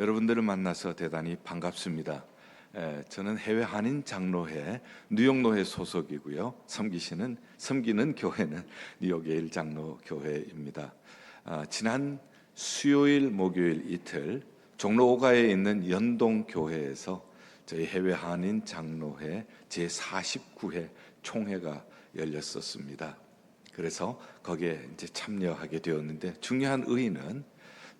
여러분들을 만나서 대단히 반갑습니다. 저는 해외 한인 장로회 뉴욕노회 소속이고요. 섬기는 교회는 뉴욕의 일장로교회입니다. 지난 수요일, 목요일 이틀 종로 5가에 있는 연동교회에서 저희 해외 한인 장로회 제49회 총회가 열렸었습니다. 그래서 거기에 이제 참여하게 되었는데, 중요한 의의는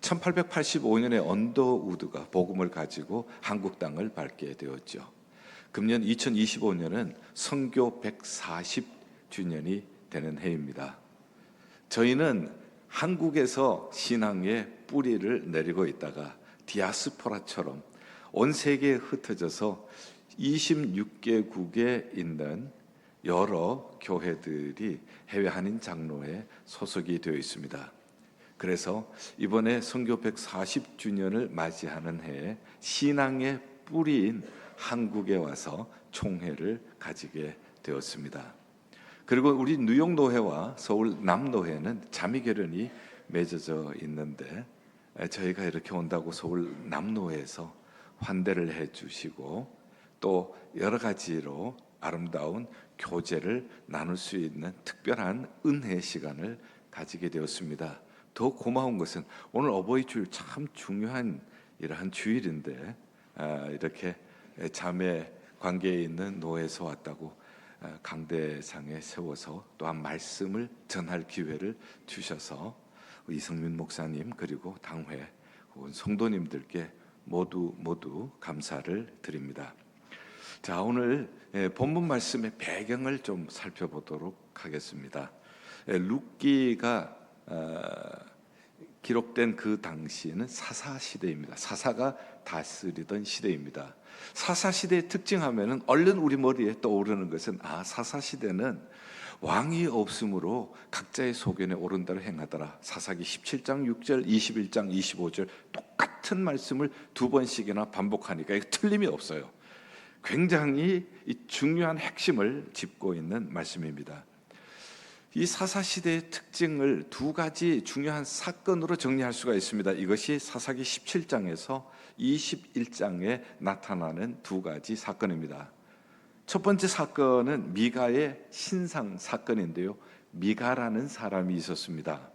1885년에 언더우드가 복음을 가지고 한국 땅을 밟게 되었죠. 금년 2025년은 선교 140주년이 되는 해입니다. 저희는 한국에서 신앙의 뿌리를 내리고 있다가 디아스포라처럼 온 세계에 흩어져서 26개국에 있는 여러 교회들이 해외 한인 장로회 소속이 되어 있습니다. 그래서 이번에 선교 140주년을 맞이하는 해에 신앙의 뿌리인 한국에 와서 총회를 가지게 되었습니다. 그리고 우리 뉴욕 노회와 서울 남노회는 자매결연이 맺어져 있는데, 저희가 이렇게 온다고 서울 남노회에서 환대를 해주시고 또 여러 가지로 아름다운 교제를 나눌 수 있는 특별한 은혜 시간을 가지게 되었습니다. 더 고마운 것은 오늘 어버이 주일, 참 중요한 이러한 주일인데 이렇게 자매 관계에 있는 노회에서 왔다고 강대상에 세워서 또한 말씀을 전할 기회를 주셔서 이성민 목사님 그리고 당회 성도님들께 모두 감사를 드립니다. 자, 오늘 본문 말씀의 배경을 좀 살펴보도록 하겠습니다. 룻기가 기록된 그 당시에는 사사 시대입니다. 사사가 다스리던 시대입니다. 사사 시대의 특징하면은 얼른 우리 머리에 떠오르는 것은 사사 시대는 왕이 없으므로 각자의 소견에 옳은 대로 행하더라. 사사기 17장 6절, 21장 25절 똑같은 말씀을 두 번씩이나 반복하니까 이거 틀림이 없어요. 굉장히 중요한 핵심을 짚고 있는 말씀입니다. 이 사사시대의 특징을 두 가지 중요한 사건으로 정리할 수가 있습니다. 이것이 사사기 17장에서 21장에 나타나는 두 가지 사건입니다. 첫 번째 사건은 미가의 신상 사건인데요. 미가라는 사람이 있었습니다.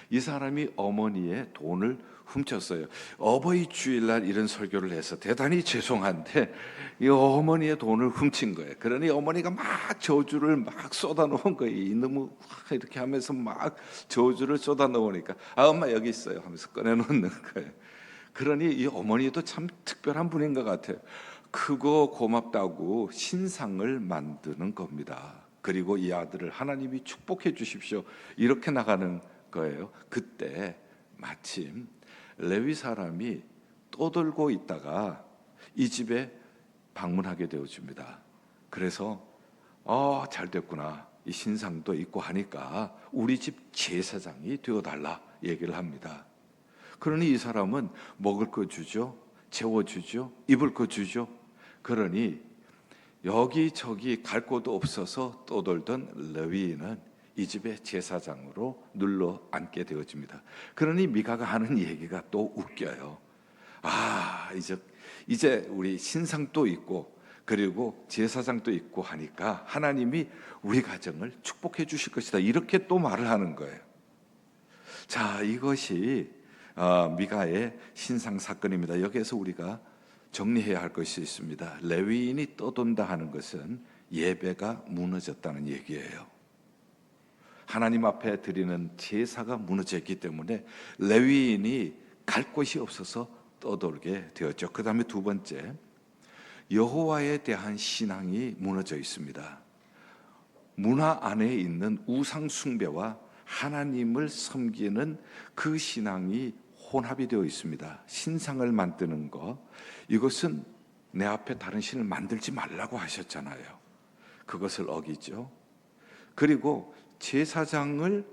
이 사람이 어머니의 돈을 훔쳤어요. 어버이 주일날 이런 설교를 해서 대단히 죄송한데 이 어머니의 돈을 훔친 거예요. 그러니 어머니가 막 저주를 막 쏟아놓은 거예요. 이놈의 이렇게 하면서 막 저주를 쏟아놓으니까 엄마 여기 있어요 하면서 꺼내놓는 거예요. 그러니 이 어머니도 참 특별한 분인 것 같아요. 크고 고맙다고 신상을 만드는 겁니다. 그리고 이 아들을 하나님이 축복해 주십시오 이렇게 나가는 거예요. 그때 마침 레위 사람이 떠들고 있다가 이 집에 방문하게 되어집니다. 그래서 잘 됐구나, 이 신상도 있고 하니까 우리 집 제사장이 되어달라 얘기를 합니다. 그러니 이 사람은 먹을 거 주죠, 재워주죠, 입을 거 주죠. 그러니 여기저기 갈 곳도 없어서 떠돌던 레위인은 이 집의 제사장으로 눌러 앉게 되어집니다. 그러니 미가가 하는 얘기가 또 웃겨요. 이제 우리 신상도 있고 그리고 제사장도 있고 하니까 하나님이 우리 가정을 축복해 주실 것이다 이렇게 또 말을 하는 거예요. 자, 이것이 미가의 신상 사건입니다. 여기에서 우리가 정리해야 할 것이 있습니다. 레위인이 떠돈다 하는 것은 예배가 무너졌다는 얘기예요. 하나님 앞에 드리는 제사가 무너졌기 때문에 레위인이 갈 곳이 없어서 떠돌게 되었죠. 그 다음에 두 번째, 여호와에 대한 신앙이 무너져 있습니다. 문화 안에 있는 우상 숭배와 하나님을 섬기는 그 신앙이 혼합이 되어 있습니다. 신상을 만드는 것, 이것은 내 앞에 다른 신을 만들지 말라고 하셨잖아요. 그것을 어기죠. 그리고 제사장을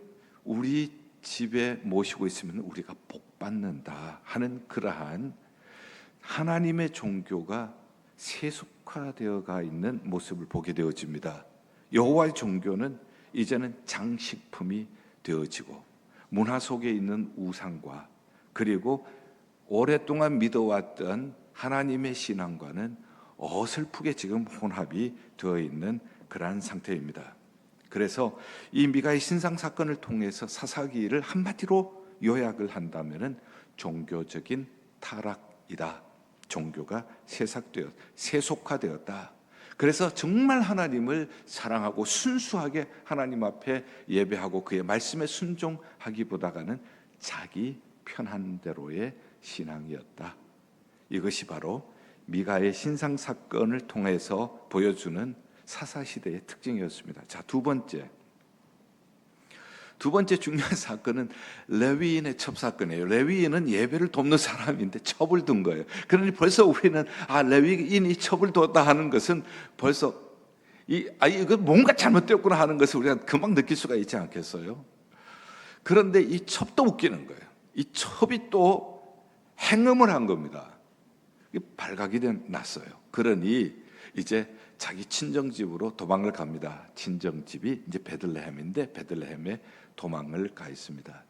우리 집에 모시고 있으면 우리가 복 받는다 하는 그러한 하나님의 종교가 세속화되어가 있는 모습을 보게 되어집니다. 여호와의 종교는 이제는 장식품이 되어지고 문화 속에 있는 우상과 그리고 오랫동안 믿어왔던 하나님의 신앙과는 어설프게 지금 혼합이 되어 있는 그러한 상태입니다. 그래서 이 미가의 신상 사건을 통해서 사사기를 한마디로 요약을 한다면은 종교적인 타락이다. 종교가 세속화되었다. 그래서 정말 하나님을 사랑하고 순수하게 하나님 앞에 예배하고 그의 말씀에 순종하기보다는 자기 편한 대로의 신앙이었다. 이것이 바로 미가의 신상 사건을 통해서 보여주는 사사시대의 특징이었습니다. 자, 두 번째 중요한 사건은 레위인의 첩사건이에요. 레위인은 예배를 돕는 사람인데 첩을 둔 거예요. 그러니 벌써 우리는 레위인이 첩을 뒀다 하는 것은 벌써 이거 뭔가 잘못되었구나 하는 것을 우리가 금방 느낄 수가 있지 않겠어요? 그런데 이 첩도 웃기는 거예요. 이 첩이 또 행음을 한 겁니다. 발각이 났어요. 그러니 이제 자기 친정집으로 도망을 갑니다. 친정집이 이제 베들레헴인데 베들레헴에 도망을 가 있습니다.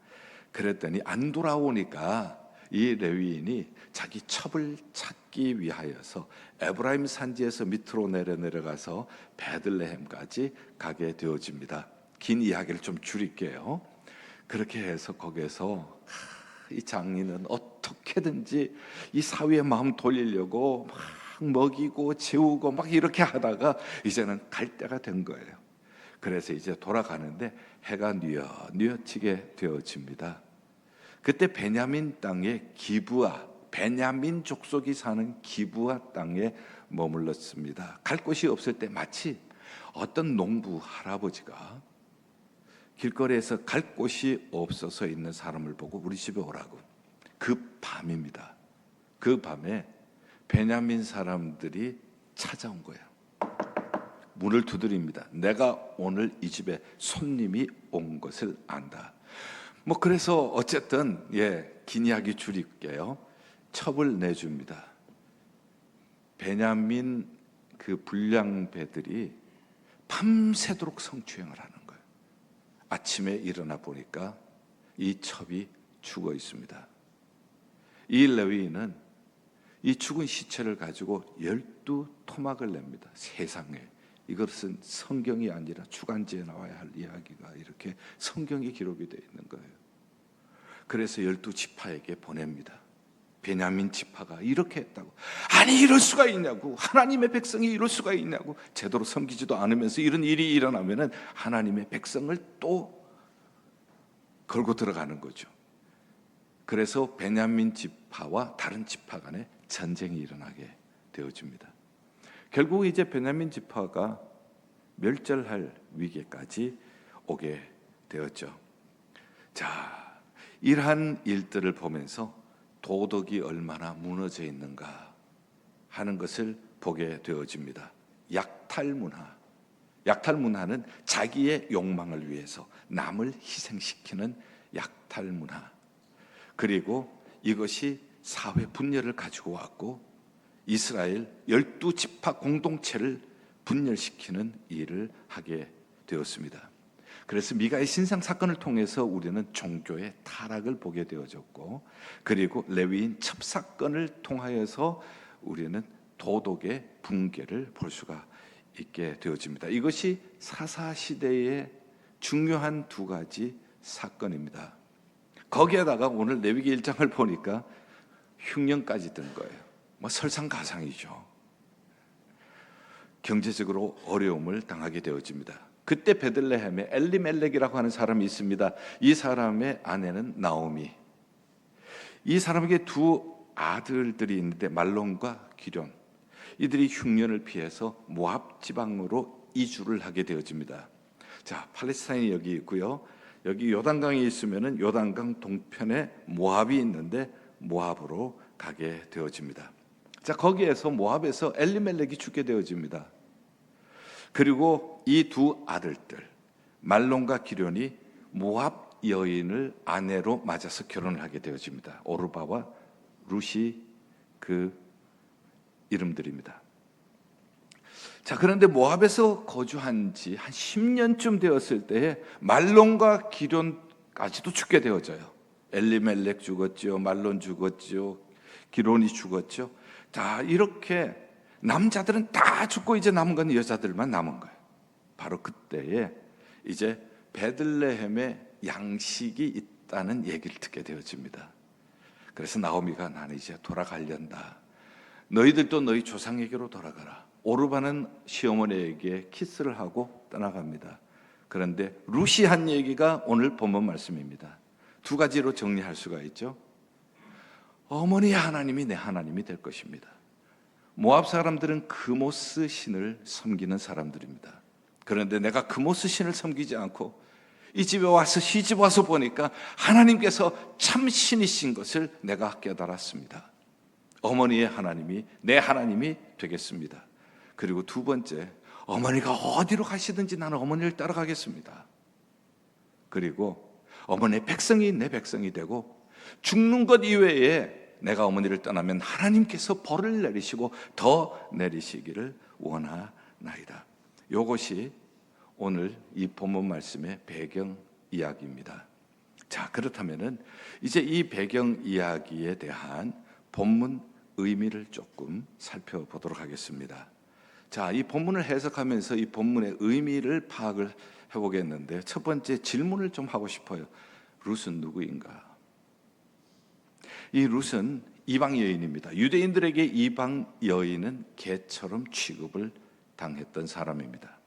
그랬더니 안 돌아오니까 이 레위인이 자기 첩을 찾기 위하여서 에브라임 산지에서 밑으로 내려가서 베들레헴까지 가게 되어집니다. 긴 이야기를 좀 줄일게요. 그렇게 해서 거기에서 이 장인은 어떻게든지 이 사위의 마음 돌리려고 막 먹이고 재우고 막 이렇게 하다가 이제는 갈 때가 된 거예요. 그래서 이제 돌아가는데 해가 뉘어지게 되어집니다. 그때 베냐민 땅의 기브아, 베냐민 족속이 사는 기브아 땅에 머물렀습니다. 갈 곳이 없을 때 마치 어떤 농부 할아버지가 길거리에서 갈 곳이 없어서 있는 사람을 보고 우리 집에 오라고. 그 밤입니다. 그 밤에 베냐민 사람들이 찾아온 거예요. 문을 두드립니다. 내가 오늘 이 집에 손님이 온 것을 안다. 그래서 어쨌든 긴 이야기 줄일게요. 첩을 내줍니다. 베냐민 그 불량배들이 밤새도록 성추행을 하는 거예요. 아침에 일어나 보니까 이 첩이 죽어 있습니다. 이 레위인은 이 죽은 시체를 가지고 12토막을 냅니다. 세상에, 이것은 성경이 아니라 주간지에 나와야 할 이야기가 이렇게 성경에 기록이 되어 있는 거예요. 그래서 12지파에게 보냅니다. 베냐민 지파가 이렇게 했다고. 아니, 이럴 수가 있냐고. 하나님의 백성이 이럴 수가 있냐고. 제대로 섬기지도 않으면서 이런 일이 일어나면은 하나님의 백성을 또 걸고 들어가는 거죠. 그래서 베냐민 지파와 다른 지파 간에 전쟁이 일어나게 되어집니다. 결국 이제 베냐민 지파가 멸절할 위기까지 오게 되었죠. 자, 이러한 일들을 보면서 도덕이 얼마나 무너져 있는가 하는 것을 보게 되어집니다. 약탈 문화는 자기의 욕망을 위해서 남을 희생시키는 약탈 문화. 그리고 이것이 사회 분열을 가지고 왔고 이스라엘 12지파 공동체를 분열시키는 일을 하게 되었습니다. 그래서 미가의 신상 사건을 통해서 우리는 종교의 타락을 보게 되어졌고, 그리고 레위인 첩사건을 통하여서 우리는 도덕의 붕괴를 볼 수가 있게 되어집니다. 이것이 사사시대의 중요한 두 가지 사건입니다. 거기에다가 오늘 레위기 1장을 보니까 흉년까지 든 거예요. 설상가상이죠. 경제적으로 어려움을 당하게 되어집니다. 그때 베들레헴에 엘리멜렉이라고 하는 사람이 있습니다. 이 사람의 아내는 나오미. 이 사람에게 두 아들들이 있는데 말론과 기럨. 이들이 흉년을 피해서 모압 지방으로 이주를 하게 되어집니다. 자, 팔레스타인이 여기 있고요. 여기 요단강이 있으면은 요단강 동편에 모압이 있는데 모압으로 가게 되어집니다. 자, 거기에서 모압에서 엘리멜렉이 죽게 되어집니다. 그리고 이 두 아들들 말론과 기럨이 모압 여인을 아내로 맞아서 결혼을 하게 되어집니다. 오르바와 룻이 그 이름들입니다. 자, 그런데 모압에서 거주한 지 한 10년쯤 되었을 때에 말론과 기럨까지도 죽게 되어져요. 엘리멜렉 죽었죠, 말론 죽었죠, 기론이 죽었죠. 자, 이렇게 남자들은 다 죽고 이제 남은 건 여자들만 남은 거예요. 바로 그때에 이제 베들레헴에 양식이 있다는 얘기를 듣게 되어집니다. 그래서 나오미가 나는 이제 돌아가련다. 너희들도 너희 조상에게로 돌아가라. 오르바는 시어머니에게 키스를 하고 떠나갑니다. 그런데 룻이 한 얘기가 오늘 본문 말씀입니다. 두 가지로 정리할 수가 있죠. 어머니의 하나님이 내 하나님이 될 것입니다. 모압 사람들은 그모스 신을 섬기는 사람들입니다. 그런데 내가 그모스 신을 섬기지 않고 이 집에 와서 시집 와서 보니까 하나님께서 참 신이신 것을 내가 깨달았습니다. 어머니의 하나님이 내 하나님이 되겠습니다. 그리고 두 번째, 어머니가 어디로 가시든지 나는 어머니를 따라가겠습니다. 그리고 어머니의 백성이 내 백성이 되고 죽는 것 이외에 내가 어머니를 떠나면 하나님께서 벌을 내리시고 더 내리시기를 원하나이다. 이것이 오늘 이 본문 말씀의 배경 이야기입니다. 자, 그렇다면은 이제 이 배경 이야기에 대한 본문 의미를 조금 살펴보도록 하겠습니다. 자, 이 본문을 해석하면서 이 본문의 의미를 파악을 해보겠는데 첫 번째 질문을 좀 하고 싶어요. 룻은 누구인가? 이 룻은 이방 여인입니다. 유대인들에게 이방 여인은 개처럼 취급을 당했던 사람입니다.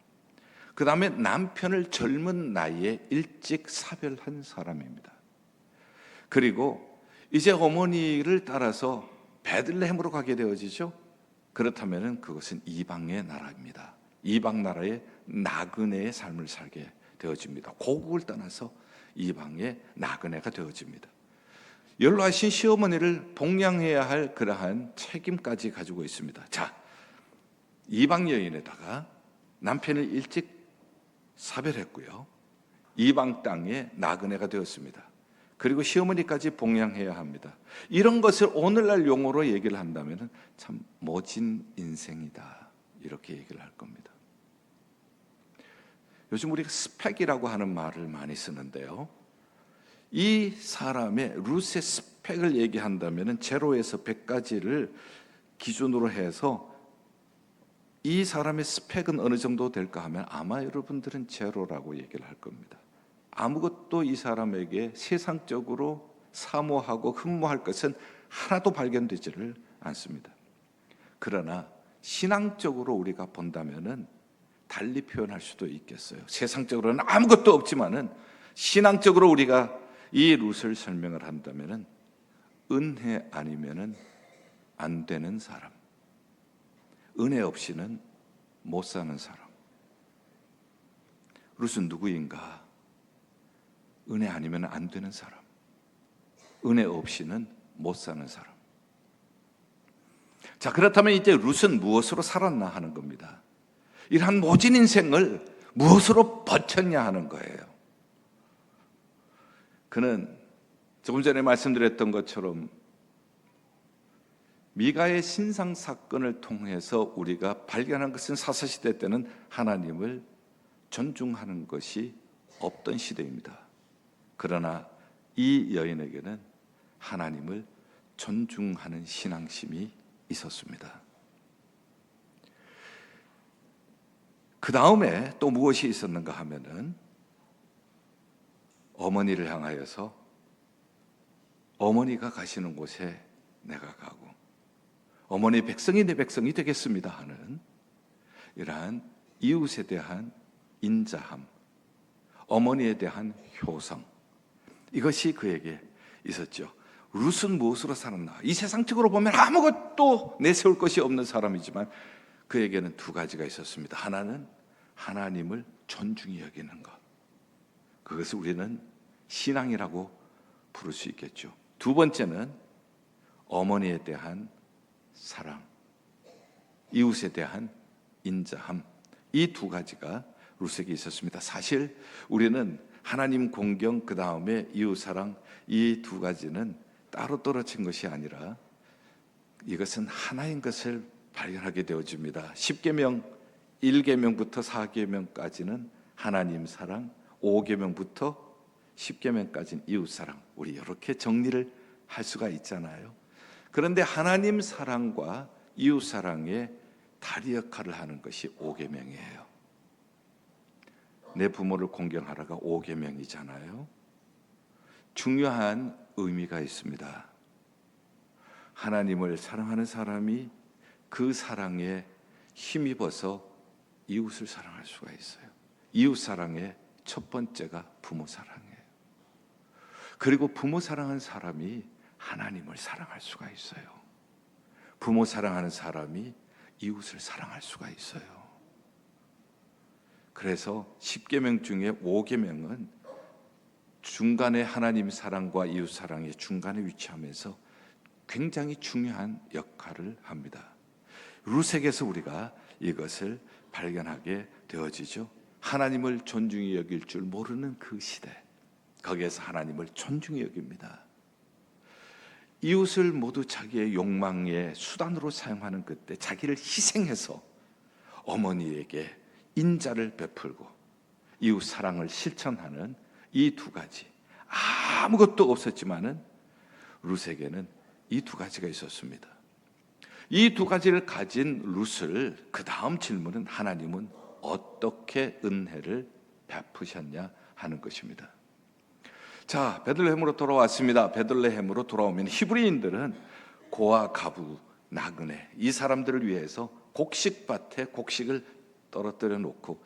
그 다음에 남편을 젊은 나이에 일찍 사별한 사람입니다. 그리고 이제 어머니를 따라서 베들레헴으로 가게 되어지죠. 그렇다면 그것은 이방의 나라입니다. 이방 나라의 나그네의 삶을 살게 되어집니다. 고국을 떠나서 이방의 나그네가 되어집니다. 연로하신 시어머니를 복양해야 할 그러한 책임까지 가지고 있습니다. 자, 이방 여인에다가 남편을 일찍 사별했고요. 이방 땅에 나그네가 되었습니다. 그리고 시어머니까지 복양해야 합니다. 이런 것을 오늘날 용어로 얘기를 한다면 참 모진 인생이다, 이렇게 얘기를 할 겁니다. 요즘 우리가 스펙이라고 하는 말을 많이 쓰는데요, 이 사람의 룻의 스펙을 얘기한다면 제로에서 100까지를 기준으로 해서 이 사람의 스펙은 어느 정도 될까 하면 아마 여러분들은 제로라고 얘기를 할 겁니다. 아무것도 이 사람에게 세상적으로 사모하고 흠모할 것은 하나도 발견되지를 않습니다. 그러나 신앙적으로 우리가 본다면은 달리 표현할 수도 있겠어요. 세상적으로는 아무것도 없지만은 신앙적으로 우리가 이 룻을 설명을 한다면은 은혜 아니면은 안 되는 사람, 은혜 없이는 못 사는 사람. 룻은 누구인가? 은혜 아니면 안 되는 사람, 은혜 없이는 못 사는 사람. 자, 그렇다면 이제 룻은 무엇으로 살았나 하는 겁니다. 이러한 모진 인생을 무엇으로 버텼냐 하는 거예요. 그는 조금 전에 말씀드렸던 것처럼 미가의 신상 사건을 통해서 우리가 발견한 것은 사사시대 때는 하나님을 존중하는 것이 없던 시대입니다. 그러나 이 여인에게는 하나님을 존중하는 신앙심이 있었습니다. 그 다음에 또 무엇이 있었는가 하면은 어머니를 향하여서 어머니가 가시는 곳에 내가 가고 어머니 백성이 내 백성이 되겠습니다 하는 이러한 이웃에 대한 인자함, 어머니에 대한 효성, 이것이 그에게 있었죠. 룻은 무엇으로 살았나? 이 세상적으로 보면 아무것도 내세울 것이 없는 사람이지만 그에게는 두 가지가 있었습니다. 하나는 하나님을 존중히 여기는 것, 그것을 우리는 신앙이라고 부를 수 있겠죠. 두 번째는 어머니에 대한 사랑, 이웃에 대한 인자함, 이 두 가지가 룻에게 있었습니다. 사실 우리는 하나님 공경, 그 다음에 이웃 사랑, 이 두 가지는 따로 떨어진 것이 아니라 이것은 하나인 것을 발견하게 되어집니다. 10계명 1계명부터 4계명까지는 하나님 사랑, 5계명부터 10계명까지는 이웃 사랑, 우리 이렇게 정리를 할 수가 있잖아요. 그런데 하나님 사랑과 이웃 사랑의 다리 역할을 하는 것이 5계명이에요. 내 부모를 공경하라가 5계명이잖아요. 중요한 의미가 있습니다. 하나님을 사랑하는 사람이 그 사랑에 힘입어서 이웃을 사랑할 수가 있어요. 이웃 사랑의 첫 번째가 부모 사랑이에요. 그리고 부모 사랑하는 사람이 하나님을 사랑할 수가 있어요. 부모 사랑하는 사람이 이웃을 사랑할 수가 있어요. 그래서 10계명 중에 5계명은 중간에 하나님 사랑과 이웃 사랑의 중간에 위치하면서 굉장히 중요한 역할을 합니다. 루색에서 우리가 이것을 발견하게 되어지죠. 하나님을 존중히 여길 줄 모르는 그 시대, 거기에서 하나님을 존중히 여깁니다. 이웃을 모두 자기의 욕망의 수단으로 사용하는 그때 자기를 희생해서 어머니에게 인자를 베풀고 이웃 사랑을 실천하는 이 두 가지, 아무것도 없었지만은 룻에게는 이 두 가지가 있었습니다. 이 두 가지를 가진 룻을 그 다음 질문은 하나님은 어떻게 은혜를 베푸셨냐 하는 것입니다. 자, 베들레헴으로 돌아왔습니다. 베들레헴으로 돌아오면 히브리인들은 고아, 가부, 나그네 이 사람들을 위해서 곡식밭에 곡식을 떨어뜨려 놓고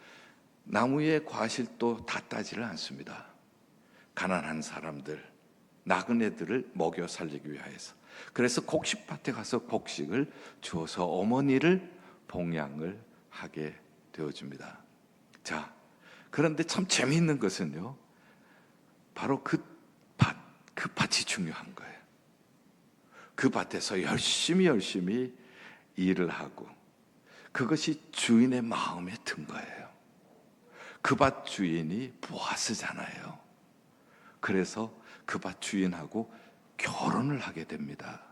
나무에 과실도 다 따지를 않습니다. 가난한 사람들, 나그네들을 먹여 살리기 위해서. 그래서 곡식밭에 가서 곡식을 주어서 어머니를 봉양을 하게 되어집니다. 자, 그런데 참 재미있는 것은요, 바로 그 밭이 중요한 거예요. 그 밭에서 열심히 일을 하고 그것이 주인의 마음에 든 거예요. 그 밭 주인이 보아스잖아요. 그래서 그 밭 주인하고 결혼을 하게 됩니다.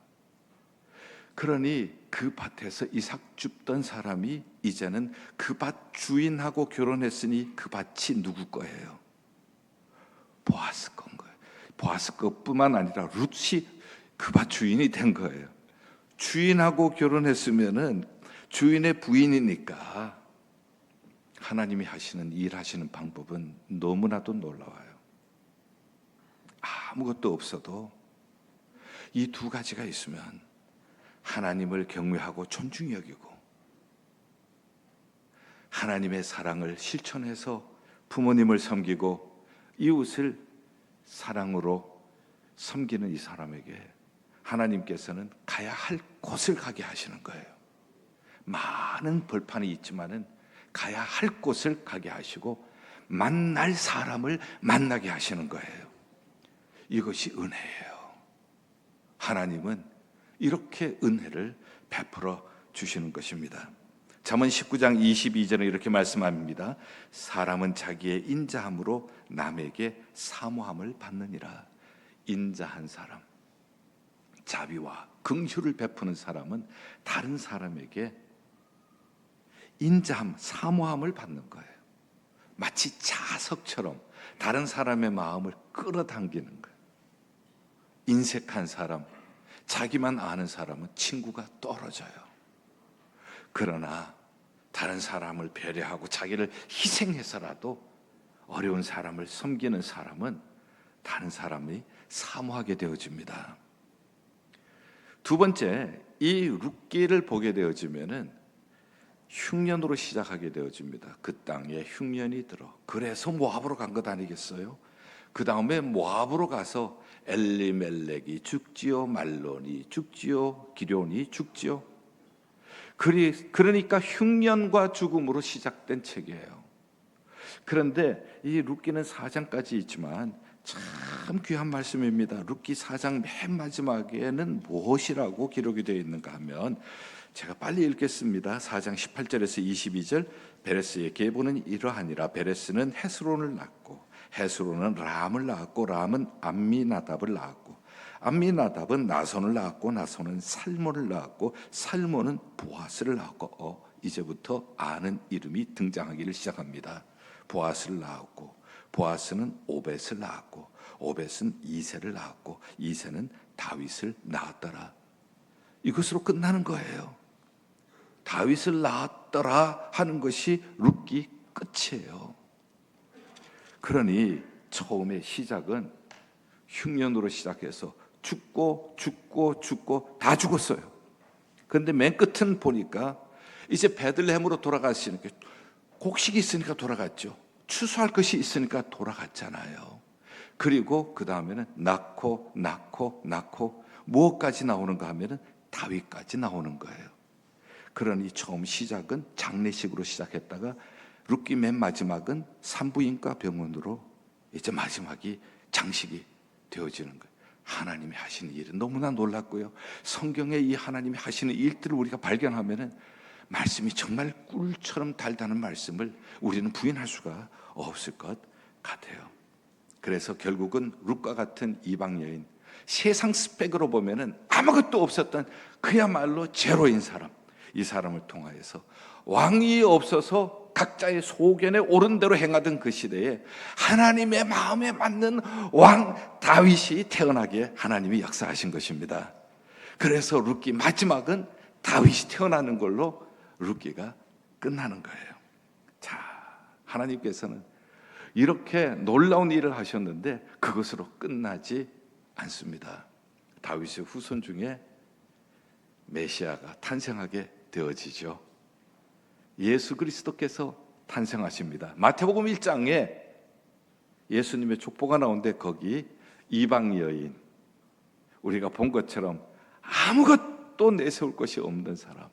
그러니 그 밭에서 이삭 줍던 사람이 이제는 그 밭 주인하고 결혼했으니 그 밭이 누구 거예요? 보아스 건 거예요. 보아스 것뿐만 아니라 룻이 그 밭 주인이 된 거예요. 주인하고 결혼했으면은 주인의 부인이니까 하나님이 하시는 일하시는 방법은 너무나도 놀라워요. 아무것도 없어도 이 두 가지가 있으면 하나님을 경외하고 존중히 여기고 하나님의 사랑을 실천해서 부모님을 섬기고 이웃을 사랑으로 섬기는 이 사람에게 하나님께서는 가야 할 곳을 가게 하시는 거예요. 많은 벌판이 있지만은 가야 할 곳을 가게 하시고 만날 사람을 만나게 하시는 거예요. 이것이 은혜예요. 하나님은 이렇게 은혜를 베풀어 주시는 것입니다. 잠언 19장 22절에 이렇게 말씀합니다. 사람은 자기의 인자함으로 남에게 사모함을 받느니라. 인자한 사람, 자비와 긍휼을 베푸는 사람은 다른 사람에게 인자함, 사모함을 받는 거예요. 마치 자석처럼 다른 사람의 마음을 끌어당기는 거예요. 인색한 사람, 자기만 아는 사람은 친구가 떨어져요. 그러나 다른 사람을 배려하고 자기를 희생해서라도 어려운 사람을 섬기는 사람은 다른 사람이 사모하게 되어집니다. 두 번째, 이 룻기를 보게 되어지면은 흉년으로 시작하게 되어집니다. 그 땅에 흉년이 들어. 그래서 모압으로 간 것 아니겠어요? 그 다음에 모압으로 가서 엘리멜렉이 죽지요, 말론이 죽지요, 기럝이 죽지요. 그러니까 흉년과 죽음으로 시작된 책이에요. 그런데 이 룻기는 4장까지 있지만 참 귀한 말씀입니다. 룻기 4장 맨 마지막에는 무엇이라고 기록이 되어 있는가 하면 제가 빨리 읽겠습니다. 4장 18절에서 22절. 베레스의 계보는 이러하니라. 베레스는 헤스론을 낳고 헤스론은 람을 낳았고 람은 암미나답을 낳았고 암미나답은 나손을 낳았고 나손은 살몬을 낳았고 살몬은 보아스를 낳았고 이제부터 아는 이름이 등장하기를 시작합니다. 보아스를 낳았고 보아스는 오벳을 낳았고 오벳은 이새를 낳았고 이새는 다윗을 낳았더라. 이것으로 끝나는 거예요. 다윗을 낳았더라 하는 것이 룻기 끝이에요. 그러니 처음에 시작은 흉년으로 시작해서 죽고 다 죽었어요. 그런데 맨 끝은 보니까 이제 베들레헴으로 돌아가시니까 곡식이 있으니까 돌아갔죠. 추수할 것이 있으니까 돌아갔잖아요. 그리고 그 다음에는 낳고 무엇까지 나오는가 하면은 다윗까지 나오는 거예요. 그러니 처음 시작은 장례식으로 시작했다가 룻기 맨 마지막은 산부인과 병원으로 이제 마지막이 장식이 되어지는 거예요. 하나님이 하시는 일은 너무나 놀랍고요. 성경에 이 하나님이 하시는 일들을 우리가 발견하면은 말씀이 정말 꿀처럼 달다는 말씀을 우리는 부인할 수가 없을 것 같아요. 그래서 결국은 룻과 같은 이방 여인, 세상 스펙으로 보면은 아무것도 없었던 그야말로 제로인 사람, 이 사람을 통하여서 왕이 없어서 각자의 소견에 옳은 대로 행하던 그 시대에 하나님의 마음에 맞는 왕 다윗이 태어나게 하나님이 역사하신 것입니다. 그래서 룻기 마지막은 다윗이 태어나는 걸로 룻기가 끝나는 거예요. 자, 하나님께서는 이렇게 놀라운 일을 하셨는데 그것으로 끝나지 않습니다. 다윗의 후손 중에 메시아가 탄생하게 되어지죠. 예수 그리스도께서 탄생하십니다. 마태복음 1장에 예수님의 족보가 나오는데 거기 이방 여인, 우리가 본 것처럼 아무것도 내세울 것이 없는 사람,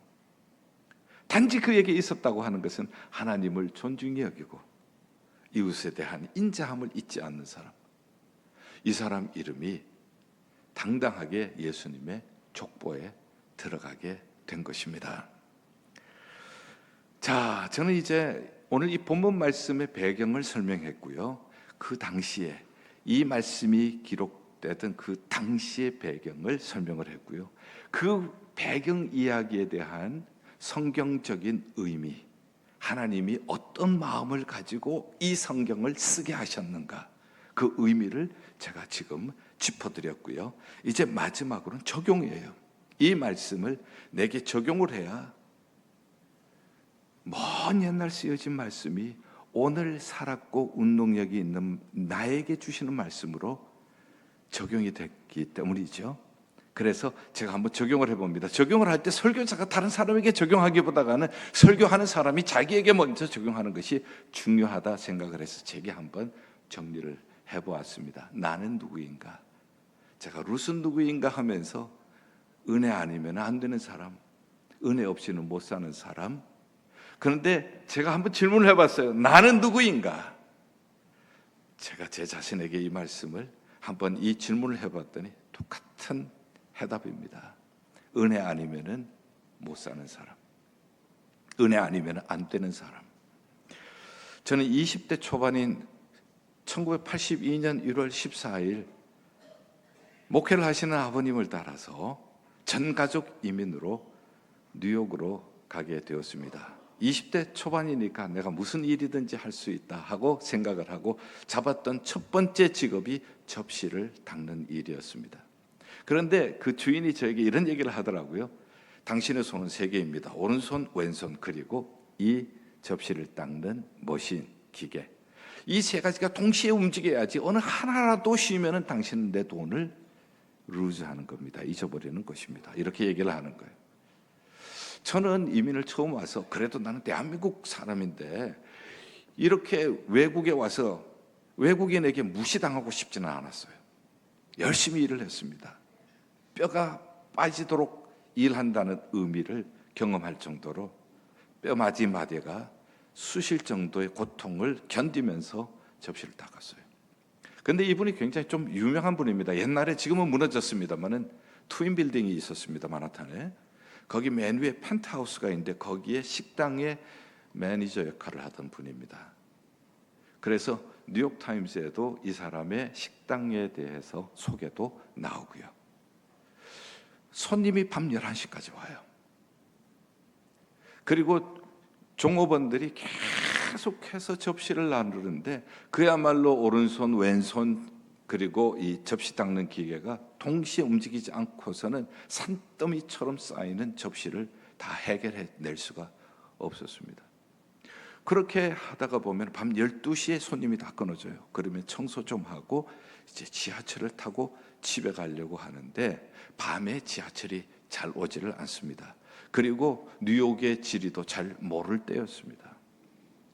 단지 그에게 있었다고 하는 것은 하나님을 존중히 여기고 이웃에 대한 인자함을 잊지 않는 사람, 이 사람 이름이 당당하게 예수님의 족보에 들어가게 된 것입니다. 자, 저는 이제 오늘 이 본문 말씀의 배경을 설명했고요. 그 당시에 이 말씀이 기록되던 그 당시의 배경을 설명을 했고요. 그 배경 이야기에 대한 성경적인 의미, 하나님이 어떤 마음을 가지고 이 성경을 쓰게 하셨는가, 그 의미를 제가 지금 짚어드렸고요. 이제 마지막으로는 적용이에요. 이 말씀을 내게 적용을 해야 먼 옛날 쓰여진 말씀이 오늘 살았고 운동력이 있는 나에게 주시는 말씀으로 적용이 됐기 때문이죠. 그래서 제가 한번 적용을 해봅니다. 적용을 할 때 설교자가 다른 사람에게 적용하기보다는 설교하는 사람이 자기에게 먼저 적용하는 것이 중요하다 생각을 해서 제게 한번 정리를 해보았습니다. 나는 누구인가? 제가 룻은 누구인가 하면서 은혜 아니면 안 되는 사람, 은혜 없이는 못 사는 사람. 그런데 제가 한번 질문을 해봤어요. 나는 누구인가? 제가 제 자신에게 이 말씀을 한번 이 질문을 해봤더니 똑같은 해답입니다. 은혜 아니면은 못 사는 사람, 은혜 아니면 안 되는 사람. 저는 20대 초반인 1982년 1월 14일 목회를 하시는 아버님을 따라서 전 가족 이민으로 뉴욕으로 가게 되었습니다. 20대 초반이니까 내가 무슨 일이든지 할 수 있다 하고 생각을 하고 잡았던 첫 번째 직업이 접시를 닦는 일이었습니다. 그런데 그 주인이 저에게 이런 얘기를 하더라고요. 당신의 손은 세 개입니다. 오른손, 왼손, 그리고 이 접시를 닦는 머신, 기계. 이 세 가지가 동시에 움직여야지 어느 하나라도 쉬면은 당신은 내 돈을 루즈하는 겁니다. 잊어버리는 것입니다. 이렇게 얘기를 하는 거예요. 저는 이민을 처음 와서 그래도 나는 대한민국 사람인데 이렇게 외국에 와서 외국인에게 무시당하고 싶지는 않았어요. 열심히 일을 했습니다. 뼈가 빠지도록 일한다는 의미를 경험할 정도로 뼈 마디마디가 쑤실 정도의 고통을 견디면서 접시를 닦았어요. 그런데 이분이 굉장히 좀 유명한 분입니다. 옛날에 지금은 무너졌습니다만은 트윈 빌딩이 있었습니다. 마나탄에. 거기 맨 위에 펜트하우스가 있는데 거기에 식당의 매니저 역할을 하던 분입니다. 그래서 뉴욕타임스에도 이 사람의 식당에 대해서 소개도 나오고요. 손님이 밤 11시까지 와요. 그리고 종업원들이 계속해서 접시를 나누는데 그야말로 오른손, 왼손, 그리고 이 접시 닦는 기계가 동시에 움직이지 않고서는 산더미처럼 쌓이는 접시를 다 해결해낼 수가 없었습니다. 그렇게 하다가 보면 밤 12시에 손님이 다 끊어져요. 그러면 청소 좀 하고 이제 지하철을 타고 집에 가려고 하는데 밤에 지하철이 잘 오지를 않습니다. 그리고 뉴욕의 지리도 잘 모를 때였습니다.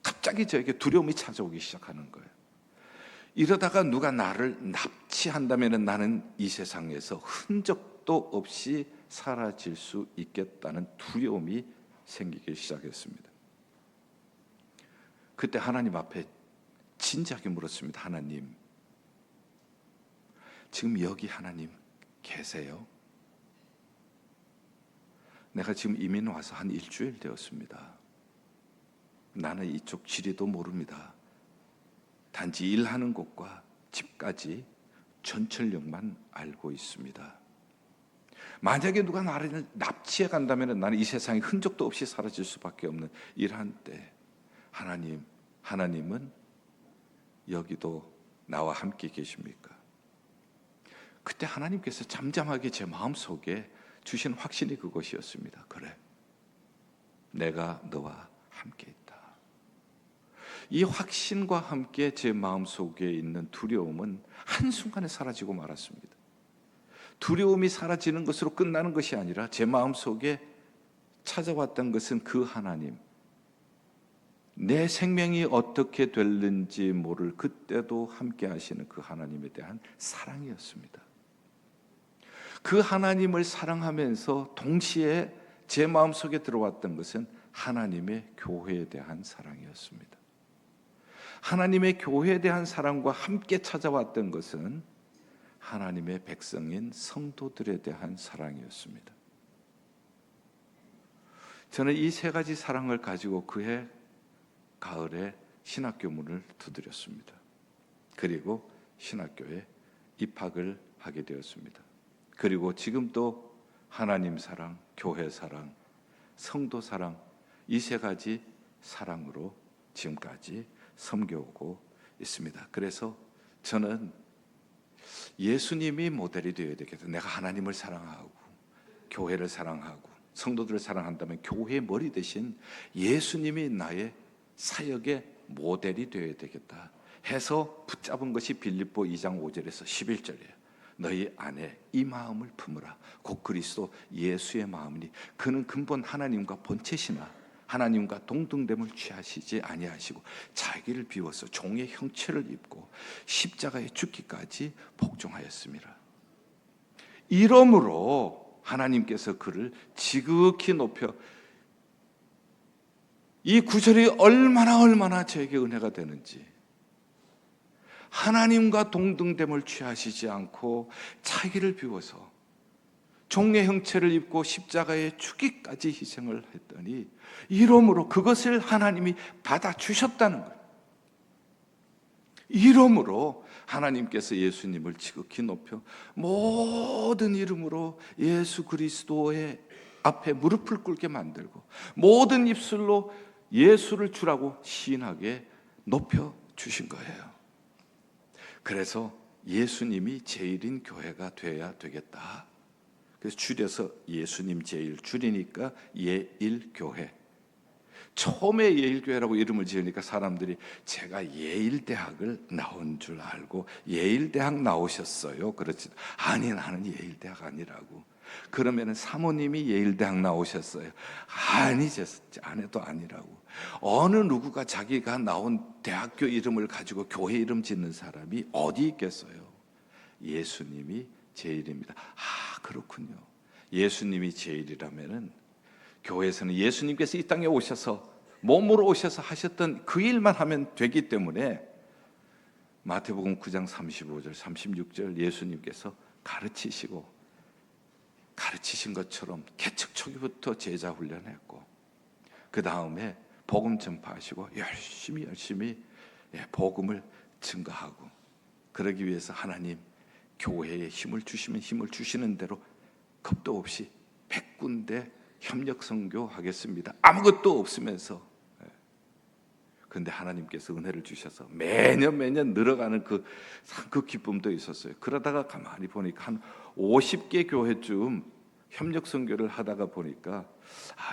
갑자기 저에게 두려움이 찾아오기 시작하는 거예요. 이러다가 누가 나를 납치한다면 나는 이 세상에서 흔적도 없이 사라질 수 있겠다는 두려움이 생기기 시작했습니다. 그때 하나님 앞에 진지하게 물었습니다. 하나님, 지금 여기 하나님 계세요? 내가 지금 이민 와서 한 일주일 되었습니다. 나는 이쪽 지리도 모릅니다. 단지 일하는 곳과 집까지 전철역만 알고 있습니다. 만약에 누가 나를 납치해 간다면 나는 이 세상에 흔적도 없이 사라질 수밖에 없는 이러한 때 하나님은 여기도 나와 함께 계십니까? 그때 하나님께서 잠잠하게 제 마음속에 주신 확신이 그것이었습니다. 그래, 내가 너와 함께 있다. 이 확신과 함께 제 마음속에 있는 두려움은 한순간에 사라지고 말았습니다. 두려움이 사라지는 것으로 끝나는 것이 아니라 제 마음속에 찾아왔던 것은 그 하나님, 내 생명이 어떻게 될는지 모를 그때도 함께 하시는 그 하나님에 대한 사랑이었습니다. 그 하나님을 사랑하면서 동시에 제 마음속에 들어왔던 것은 하나님의 교회에 대한 사랑이었습니다. 하나님의 교회에 대한 사랑과 함께 찾아왔던 것은 하나님의 백성인 성도들에 대한 사랑이었습니다. 저는 이 세 가지 사랑을 가지고 그해 가을에 신학교 문을 두드렸습니다. 그리고 신학교에 입학을 하게 되었습니다. 그리고 지금도 하나님 사랑, 교회 사랑, 성도 사랑, 이 세 가지 사랑으로 지금까지 섬겨오고 있습니다. 그래서 저는 예수님이 모델이 되어야 되겠다. 내가 하나님을 사랑하고 교회를 사랑하고 성도들을 사랑한다면 교회의 머리 대신 예수님이 나의 사역의 모델이 되어야 되겠다 해서 붙잡은 것이 빌립보 2장 5절에서 11절이에요. 너희 안에 이 마음을 품으라. 곧 그리스도 예수의 마음이니 그는 근본 하나님과 본체시나 하나님과 동등됨을 취하시지 아니하시고 자기를 비워서 종의 형체를 입고 십자가에 죽기까지 복종하였습니다. 이러므로 하나님께서 그를 지극히 높여, 이 구절이 얼마나 저에게 은혜가 되는지, 하나님과 동등됨을 취하시지 않고 자기를 비워서 종의 형체를 입고 십자가에 죽기까지 희생을 했더니 이러므로 그것을 하나님이 받아주셨다는 거예요. 이러므로 하나님께서 예수님을 지극히 높여 모든 이름으로 예수 그리스도의 앞에 무릎을 꿇게 만들고 모든 입술로 예수를 주라고 시인하게 높여주신 거예요. 그래서 예수님이 제일인 교회가 되어야 되겠다. 그래서 줄여서 예수님 제일, 줄이니까 예일교회. 처음에 예일교회라고 이름을 지으니까 사람들이 제가 예일대학을 나온 줄 알고 예일대학 나오셨어요? 그렇지. 아니, 나는 예일대학 아니라고. 그러면은 사모님이 예일대학 나오셨어요? 아니, 제 아내도 아니라고. 어느 누구가 자기가 나온 대학교 이름을 가지고 교회 이름 짓는 사람이 어디 있겠어요? 예수님이 제일입니다. 그렇군요. 예수님이 제일이라면은 교회에서는 예수님께서 이 땅에 오셔서 몸으로 오셔서 하셨던 그 일만 하면 되기 때문에 마태복음 9장 35절 36절 예수님께서 가르치신 것처럼 개척 초기부터 제자 훈련했고 그 다음에 복음 전파하시고 열심히 복음을 증거하고 그러기 위해서 하나님 교회에 힘을 주시면 힘을 주시는 대로 겁도 없이 100군데 협력 선교하겠습니다. 아무것도 없으면서. 근데 하나님께서 은혜를 주셔서 매년 늘어가는 그 기쁨도 있었어요. 그러다가 가만히 보니까 한 50개 교회쯤 협력 선교를 하다가 보니까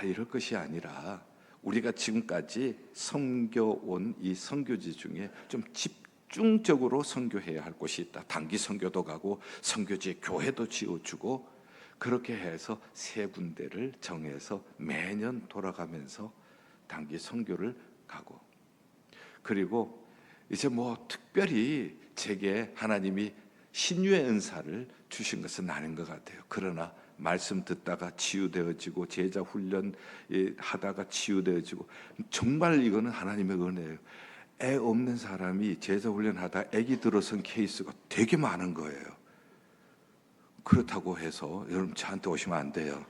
이럴 것이 아니라 우리가 지금까지 선교온 이 선교지 중에 좀 집중적으로 선교해야 할 곳이 있다. 단기 선교도 가고 선교지 교회도 지어주고 그렇게 해서 3군데를 정해서 매년 돌아가면서 단기 선교를 가고, 그리고 이제 뭐 특별히 제게 하나님이 신유의 은사를 주신 것은 아닌 것 같아요. 그러나 말씀 듣다가 치유되어지고 제자 훈련 하다가 치유되어지고, 정말 이거는 하나님의 은혜예요. 애 없는 사람이 제자 훈련하다 애기 들어선 케이스가 되게 많은 거예요. 그렇다고 해서 여러분 저한테 오시면 안 돼요.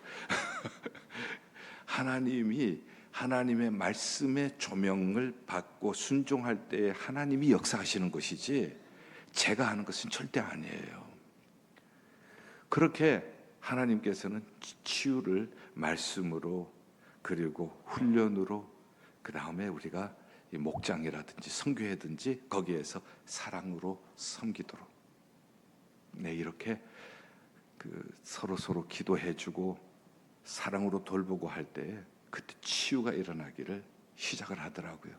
하나님이 하나님의 말씀의 조명을 받고 순종할 때 하나님이 역사하시는 것이지 제가 하는 것은 절대 아니에요. 그렇게 하나님께서는 치유를 말씀으로 그리고 훈련으로, 그 다음에 우리가 이 목장이라든지 선교회든지 거기에서 사랑으로 섬기도록, 이렇게 서로 기도해주고 사랑으로 돌보고 할 때 그때 치유가 일어나기를 시작을 하더라고요.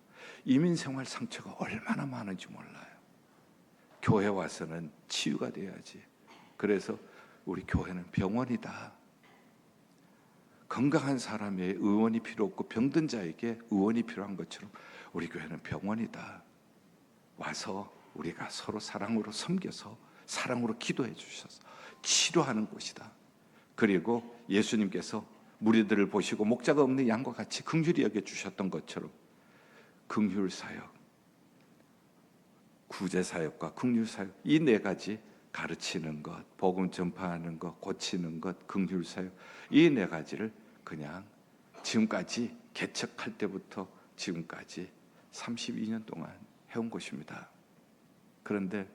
이민생활 상처가 얼마나 많은지 몰라요. 교회 와서는 치유가 돼야지. 그래서 우리 교회는 병원이다. 건강한 사람의 의원이 필요 없고 병든 자에게 의원이 필요한 것처럼 우리 교회는 병원이다. 와서 우리가 서로 사랑으로 섬겨서 사랑으로 기도해 주셔서 치료하는 곳이다. 그리고 예수님께서 무리들을 보시고 목자가 없는 양과 같이 긍휼히 여겨 주셨던 것처럼 긍휼 사역, 구제 사역과 긍휼 사역, 이 4가지 가르치는 것, 복음 전파하는 것, 고치는 것, 긍휼 사역, 이 4가지를 그냥 지금까지 개척할 때부터 지금까지 32년 동안 해온 것입니다. 그런데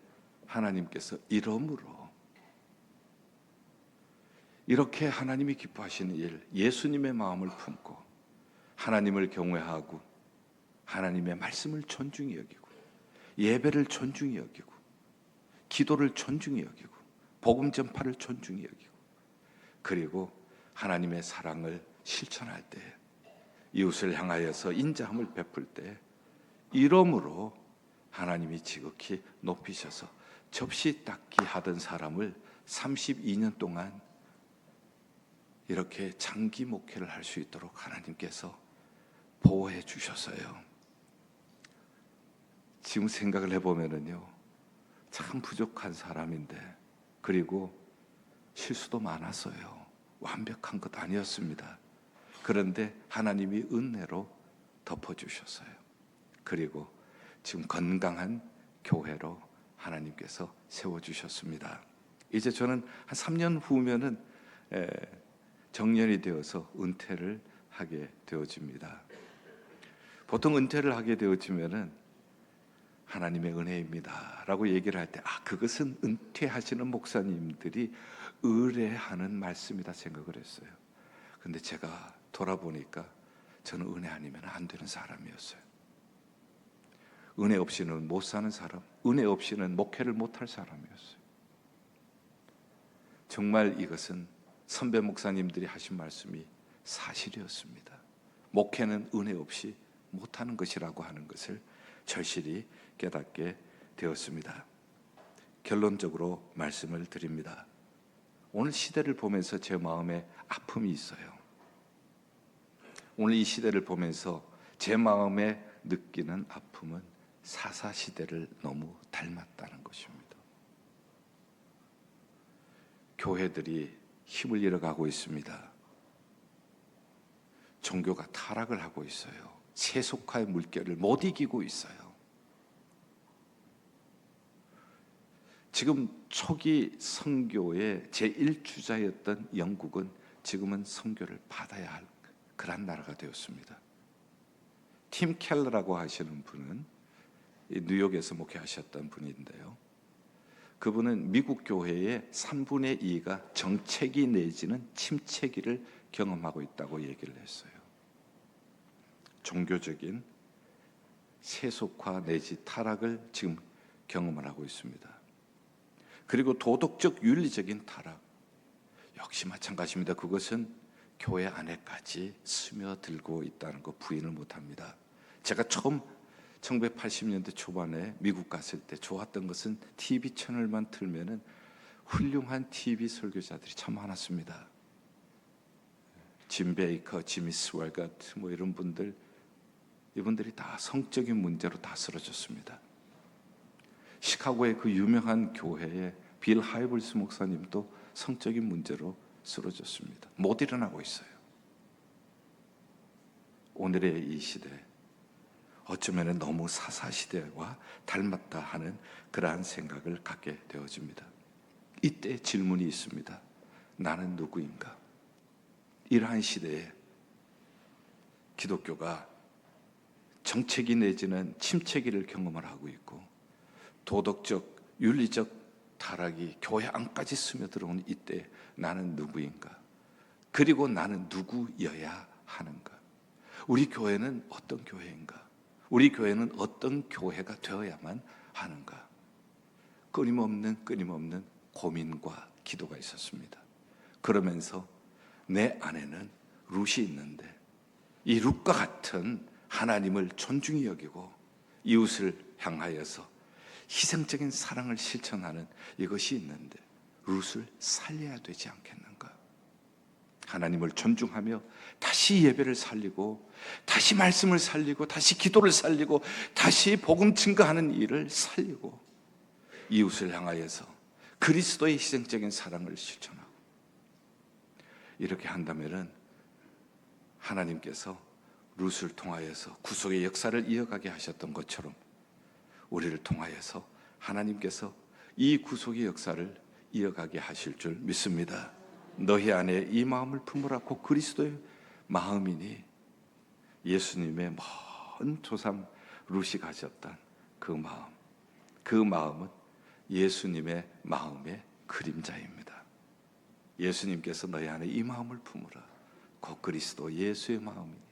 하나님께서 이러므로 이렇게 하나님이 기뻐하시는 일, 예수님의 마음을 품고 하나님을 경외하고 하나님의 말씀을 존중히 여기고 예배를 존중히 여기고 기도를 존중히 여기고 복음 전파를 존중히 여기고 그리고 하나님의 사랑을 실천할 때, 이웃을 향하여서 인자함을 베풀 때, 이러므로 하나님이 지극히 높이셔서 접시 닦기 하던 사람을 32년 동안 이렇게 장기 목회를 할 수 있도록 하나님께서 보호해 주셨어요. 지금 생각을 해보면은요, 참 부족한 사람인데, 그리고 실수도 많았어요. 완벽한 것 아니었습니다. 그런데 하나님이 은혜로 덮어주셨어요. 그리고 지금 건강한 교회로 하나님께서 세워주셨습니다. 이제 저는 한 3년 후면은 정년이 되어서 은퇴를 하게 되어집니다. 보통 은퇴를 하게 되어지면은 하나님의 은혜입니다 라고 얘기를 할 때 그것은 은퇴하시는 목사님들이 의뢰하는 말씀이다 생각을 했어요. 근데 제가 돌아보니까 저는 은혜 아니면 안 되는 사람이었어요. 은혜 없이는 못 사는 사람, 은혜 없이는 목회를 못할 사람이었어요. 정말 이것은 선배 목사님들이 하신 말씀이 사실이었습니다. 목회는 은혜 없이 못하는 것이라고 하는 것을 절실히 깨닫게 되었습니다. 결론적으로 말씀을 드립니다. 오늘 시대를 보면서 제 마음에 아픔이 있어요. 오늘 이 시대를 보면서 제 마음에 느끼는 아픔은 사사시대를 너무 닮았다는 것입니다. 교회들이 힘을 잃어가고 있습니다. 종교가 타락을 하고 있어요. 세속화의 물결을 못 이기고 있어요. 지금 초기 선교의 제1주자였던 영국은 지금은 선교를 받아야 할 그런 나라가 되었습니다. 팀 켈러라고 하시는 분은 뉴욕에서 목회하셨던 분인데요, 그분은 미국 교회의 3분의 2가 정체기 내지는 침체기를 경험하고 있다고 얘기를 했어요. 종교적인 세속화 내지 타락을 지금 경험을 하고 있습니다. 그리고 도덕적 윤리적인 타락 역시 마찬가지입니다. 그것은 교회 안에까지 스며들고 있다는 거 부인을 못합니다. 제가 처음 1980년대 초반에 미국 갔을 때 좋았던 것은 TV 채널만 틀면은 훌륭한 TV 설교자들이 참 많았습니다. 짐 베이커, 지미 스왈가트 뭐 이런 분들, 이분들이 다 성적인 문제로 다 쓰러졌습니다. 시카고의 그 유명한 교회의 빌 하이블스 목사님도 성적인 문제로 쓰러졌습니다. 못 일어나고 있어요. 오늘의 이 시대, 어쩌면 너무 사사시대와 닮았다 하는 그러한 생각을 갖게 되어집니다. 이때 질문이 있습니다. 나는 누구인가? 이러한 시대에 기독교가 정체기 내지는 침체기를 경험을 하고 있고 도덕적, 윤리적 타락이 교회 안까지 스며들어온 이때 나는 누구인가? 그리고 나는 누구여야 하는가? 우리 교회는 어떤 교회인가? 우리 교회는 어떤 교회가 되어야만 하는가? 끊임없는 고민과 기도가 있었습니다. 그러면서 내 안에는 룻이 있는데 이 룻과 같은 하나님을 존중히 여기고 이웃을 향하여서 희생적인 사랑을 실천하는 이것이 있는데 룻을 살려야 되지 않겠는가? 하나님을 존중하며 다시 예배를 살리고 다시 말씀을 살리고 다시 기도를 살리고 다시 복음 증거하는 일을 살리고 이웃을 향하여서 그리스도의 희생적인 사랑을 실천하고 이렇게 한다면은 하나님께서 룻을 통하여서 구속의 역사를 이어가게 하셨던 것처럼 우리를 통하여서 하나님께서 이 구속의 역사를 이어가게 하실 줄 믿습니다. 너희 안에 이 마음을 품으라. 곧 그리스도의 마음이니 예수님의 먼 조상 룻이 가졌던 그 마음은 예수님의 마음의 그림자입니다. 예수님께서 너희 안에 이 마음을 품으라. 곧 그리스도 예수의 마음이니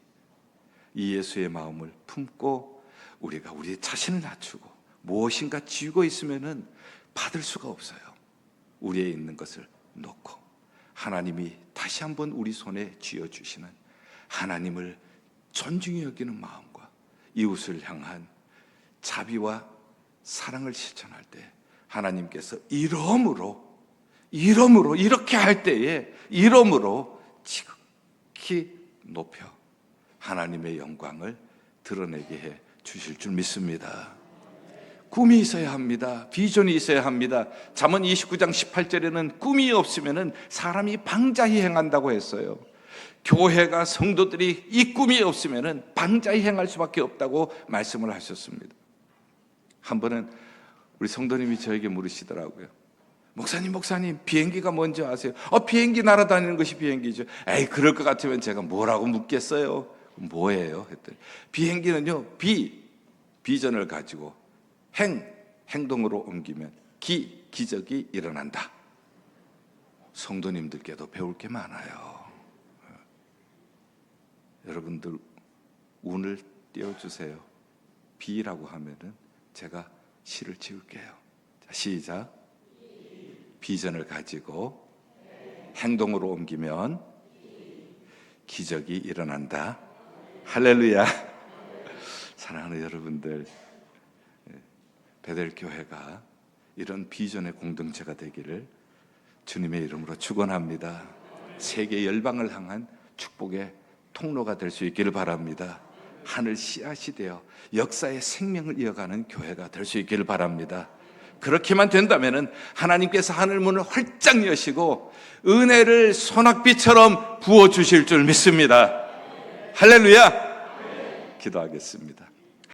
이 예수의 마음을 품고 우리가 우리 자신을 낮추고 무엇인가 쥐고 있으면은 받을 수가 없어요. 우리에 있는 것을 놓고 하나님이 다시 한번 우리 손에 쥐어주시는 하나님을 존중히 여기는 마음과 이웃을 향한 자비와 사랑을 실천할 때 하나님께서 이러므로 이렇게 할 때에 이러므로 지극히 높여 하나님의 영광을 드러내게 해 주실 줄 믿습니다. 꿈이 있어야 합니다. 비전이 있어야 합니다. 잠언 29장 18절에는 꿈이 없으면 사람이 방자히 행한다고 했어요. 교회가 성도들이 이 꿈이 없으면 방자히 행할 수밖에 없다고 말씀을 하셨습니다. 한 번은 우리 성도님이 저에게 물으시더라고요. 목사님 비행기가 뭔지 아세요? 비행기 날아다니는 것이 비행기죠. 에이 그럴 것 같으면 제가 뭐라고 묻겠어요? 뭐예요? 했더니 비행기는요 비전을 가지고 행동으로 옮기면 기적이 일어난다. 성도님들께도 배울 게 많아요. 여러분들 운을 띄워주세요. 비라고 하면은 제가 시를 지을게요. 자, 시작. 비전을 가지고 행동으로 옮기면 기적이 일어난다. 할렐루야. 사랑하는 여러분들, 베델교회가 이런 비전의 공동체가 되기를 주님의 이름으로 축원합니다. 세계 열방을 향한 축복의 통로가 될 수 있기를 바랍니다. 하늘 씨앗이 되어 역사의 생명을 이어가는 교회가 될 수 있기를 바랍니다. 그렇게만 된다면 하나님께서 하늘 문을 활짝 여시고 은혜를 소낙비처럼 부어주실 줄 믿습니다. 할렐루야. 기도하겠습니다.